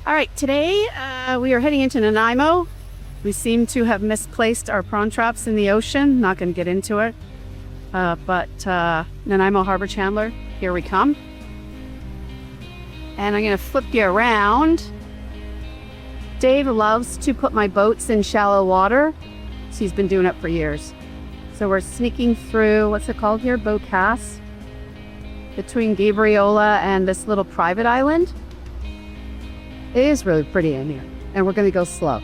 All right, today we are heading into Nanaimo. We seem to have misplaced our prawn traps in the ocean. Not going to get into it. But Nanaimo Harbour Chandler, here we come. And I'm going to flip you around. Dave loves to put my boats in shallow water. So he's been doing it for years. So we're sneaking through, what's it called here? Boat Pass. Between Gabriola and this little private island. It is really pretty in here. And we're going to go slow.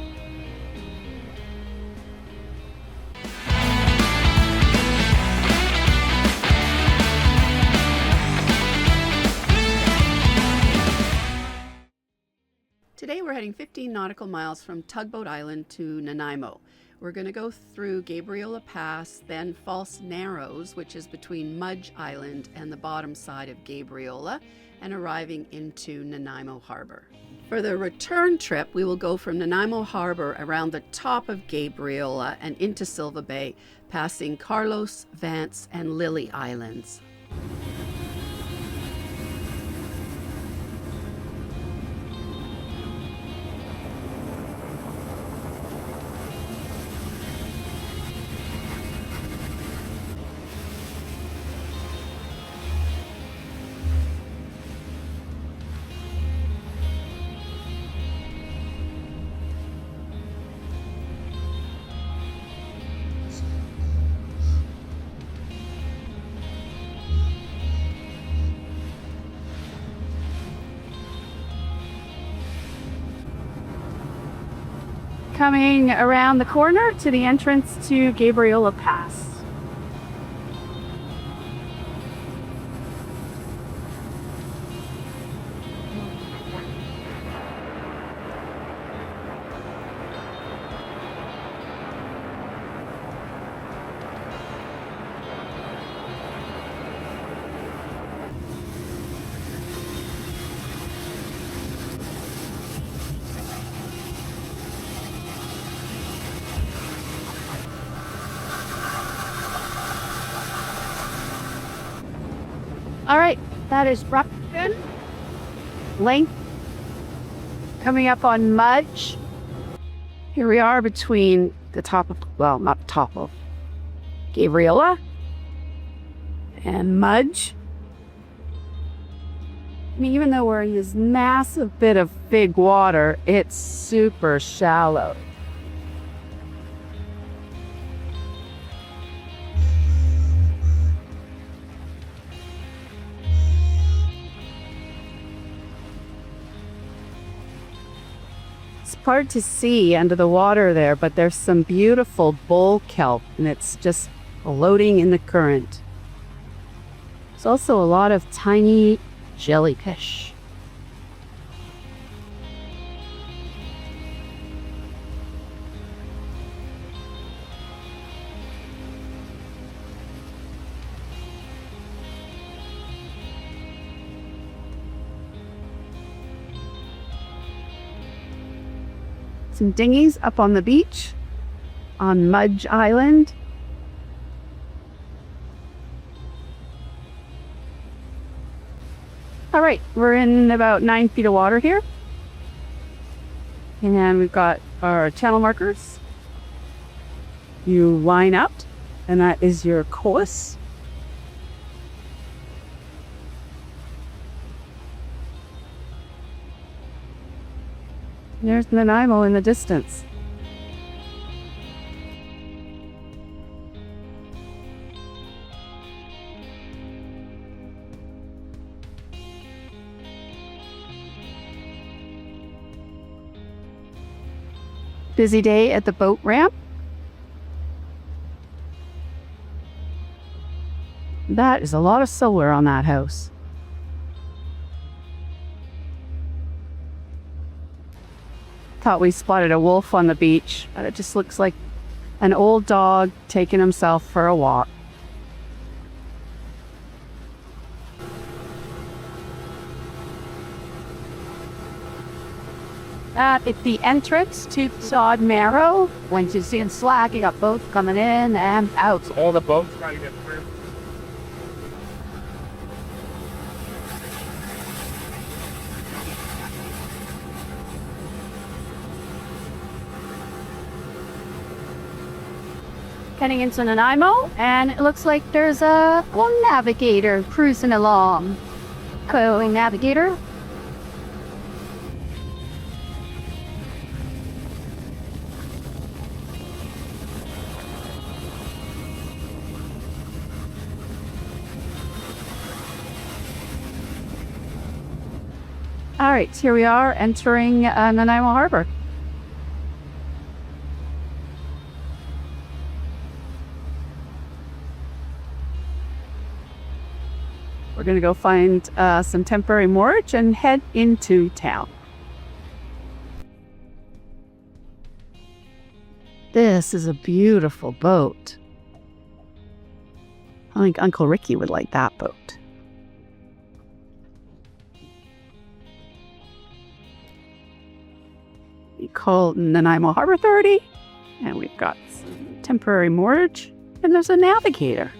Today we're heading 15 nautical miles from Tugboat Island to Nanaimo. We're going to go through Gabriola Pass, then False Narrows, which is between Mudge Island and the bottom side of Gabriola, and arriving into Nanaimo Harbour. For the return trip, we will go from Nanaimo Harbour around the top of Gabriola and into Silva Bay, passing Carlos, Vance, and Lily Islands. Coming around the corner to the entrance to Gabriola Pass. All right, that is Brockton. Length. Coming up on Mudge. Here we are between the top of, well, not the top of Gabriola and Mudge. I mean, even though we're in this massive bit of big water, it's super shallow. It's hard to see under the water there, but there's some beautiful bull kelp and it's just floating in the current. There's also a lot of tiny jellyfish. Some dinghies up on the beach on Mudge Island. All right, we're in about 9 feet of water here. And we've got our channel markers. You line up, and that is your course. There's Nanaimo in the distance. Busy day at the boat ramp. That is a lot of solar on that house. Thought we spotted a wolf on the beach, but it just looks like an old dog taking himself for a walk. It's the entrance to Sod Marrow. Once you see it slack, you got boats coming in and out. All the boats trying to get through. heading into Nanaimo, and it looks like there's a little navigator cruising along. Cool navigator. All right, here we are entering Nanaimo Harbour. We're going to go find some temporary moorage and head into town. This is a beautiful boat. I think Uncle Ricky would like that boat. We call Nanaimo Harbour Authority, and we've got some temporary moorage, and there's a navigator.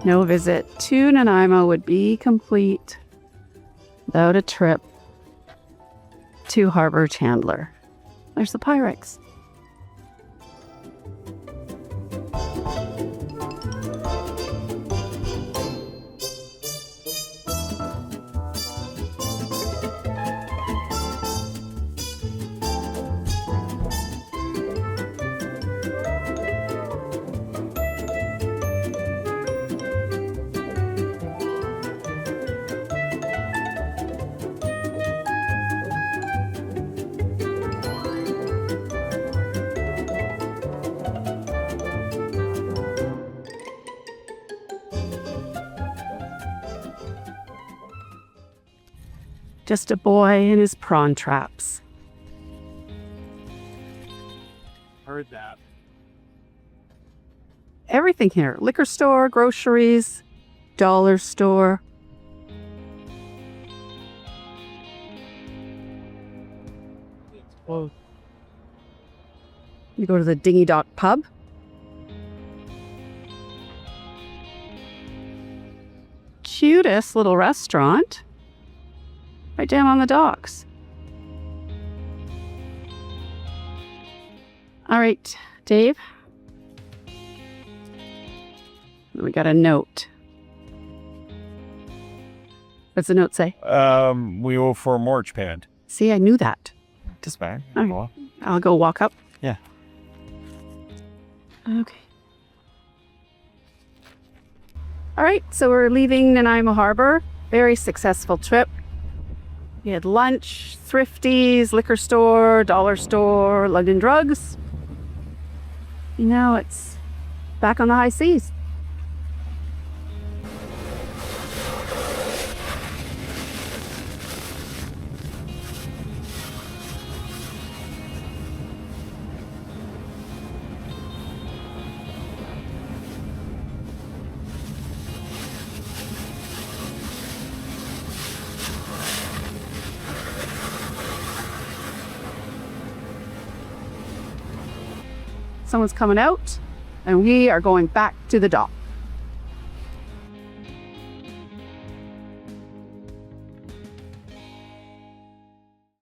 No visit to Nanaimo would be complete without a trip to Harbour Chandler. There's the Pyrex. Just a boy and his prawn traps. Heard that. Everything here. Liquor store, groceries, dollar store. Whoa. You go to the Dinghy Dock pub. Cutest little restaurant. Right down on the docks. All right, Dave. We got a note. What's the note say? We owe for a mortgage payment. See, I knew that. Just fine. All right. I'll go walk up. Yeah. Okay. All right, so we're leaving Nanaimo Harbour. Very successful trip. We had lunch, Thrifties, liquor store, dollar store, London Drugs. And now it's back on the high seas. Someone's coming out, and we are going back to the dock.